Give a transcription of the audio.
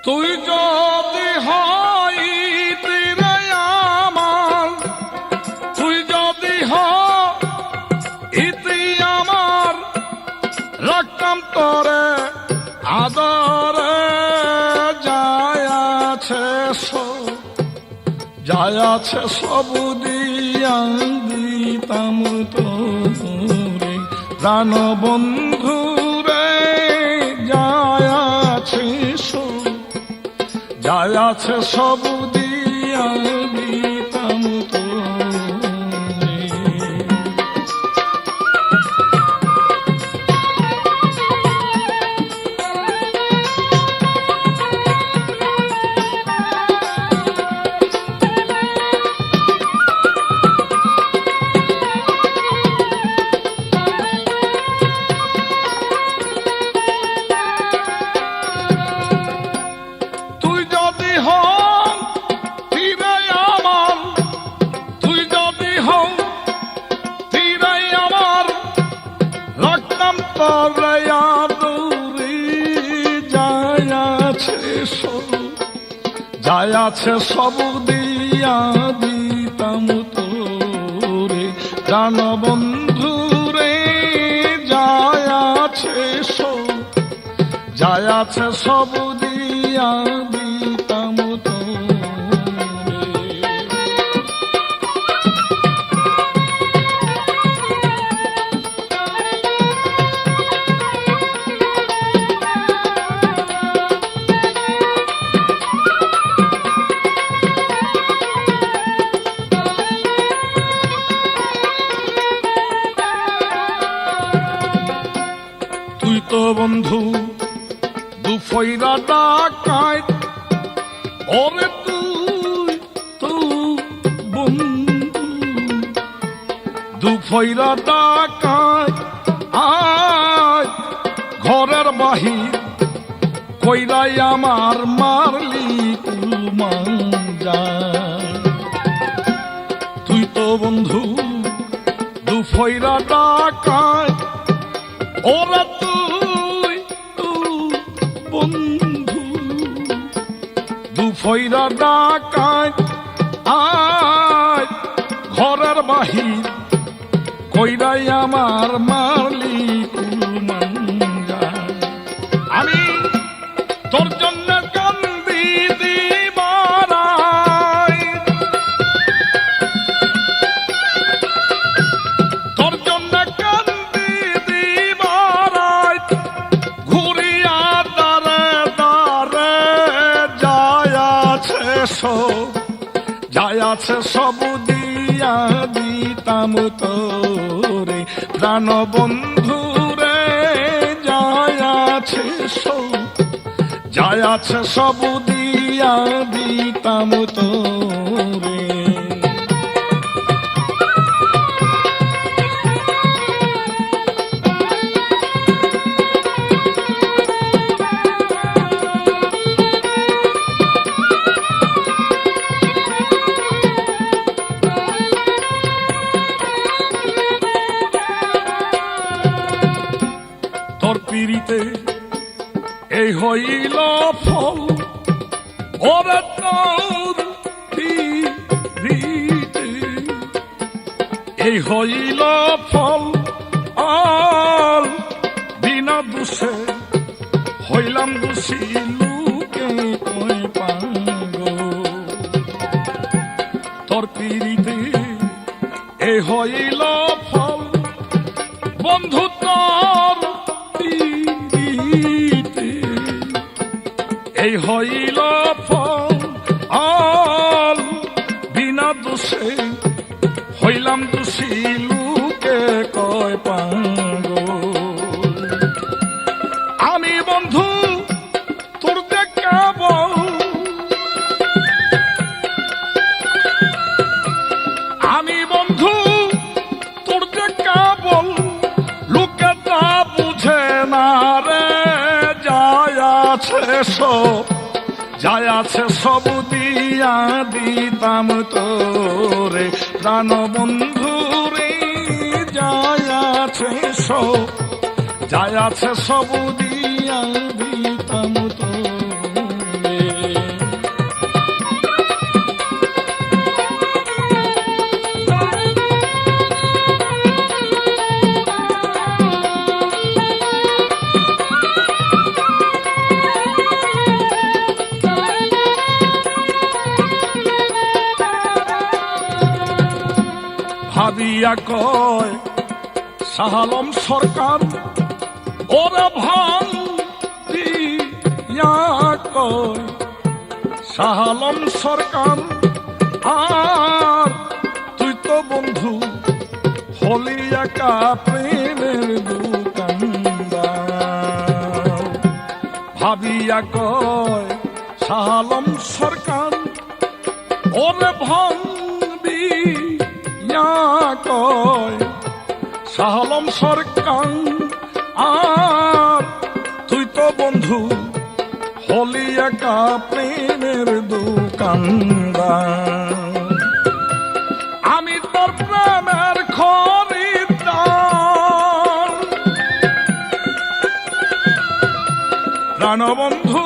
তুই যদি হইতি রে আমার, তুই যদি হইতি আমার, রাখতাম তোরে আদরে। যায় আছে সব দিয়া দিতাম তোরে প্রাণ বন্ধু রে। যায় আছে সব দিয়া দিতাম তোরে। যায় আছে সব দিয়া দিতাম তোরে প্রাণ বন্ধু রে। যায় আছে সব দিয়া দিতাম তোরে। তুই তো বন্ধু দুফইরা ডাকাইত, ওরে তুই তো বন্ধু দুফইরা ডাকাইত। আয় ঘরের বাহির কইরাই আমার মারলি কুলমাঞ্জা। তুই তো বন্ধু দুফইরা ডাকাইত, ওরা তুই বন্ধু দুফইরা ডাকাইত। আয় ঘরের বাহির কইরাই আমার মারলি কুলমাঞ্জা। আমি তোর জন্য কান্দি দিবারাই, তোর জন্য কান্দি দিবারাই। ঘুরিয়া দারে দারে যায় আছে সব দিয়া দিতাম তোরে প্রাণ বন্ধু রে। যায় আছে সব দিয়া দিতাম তোরে। তোর পিড়িতে এই হইল ফল, ওরে তোর পিড়িতে এই হইল ফল। আর বিনা দোষে হইলাম দোষী, লোকে কই পাগল। তোর পিড়িতে এই হইল ফল, বন্ধু তোর এই হইল ফল। আর বিনা দোষে হইলাম দোষী, লোকে কয় পাগল। আমি বন্ধু তোর দেখাব, আমি বন্ধু তোর দেখাব, লোকে তা বুঝে না রে। যায় আছে সব দিয়া দিতাম তোরে প্রাণ বন্ধু রে। যায় আছে সব দিয়া দিতাম তোরে। ভাবিয়া কয় শাহালম সরকার ওরা ভাঙ দিয়া কয় শাহালম সরকার আর তুই তো বন্ধু হলি একা প্রেমের দোকানদার। ভাবিয়া কয় শাহালম সরকার ওরে ভাঙবি কয় শাহালম সরকার আর তুই তো বন্ধু হলি একা প্রেমের দোকানদার। আমি তোর প্রেমের খরিদ্দার প্রাণবন্ধু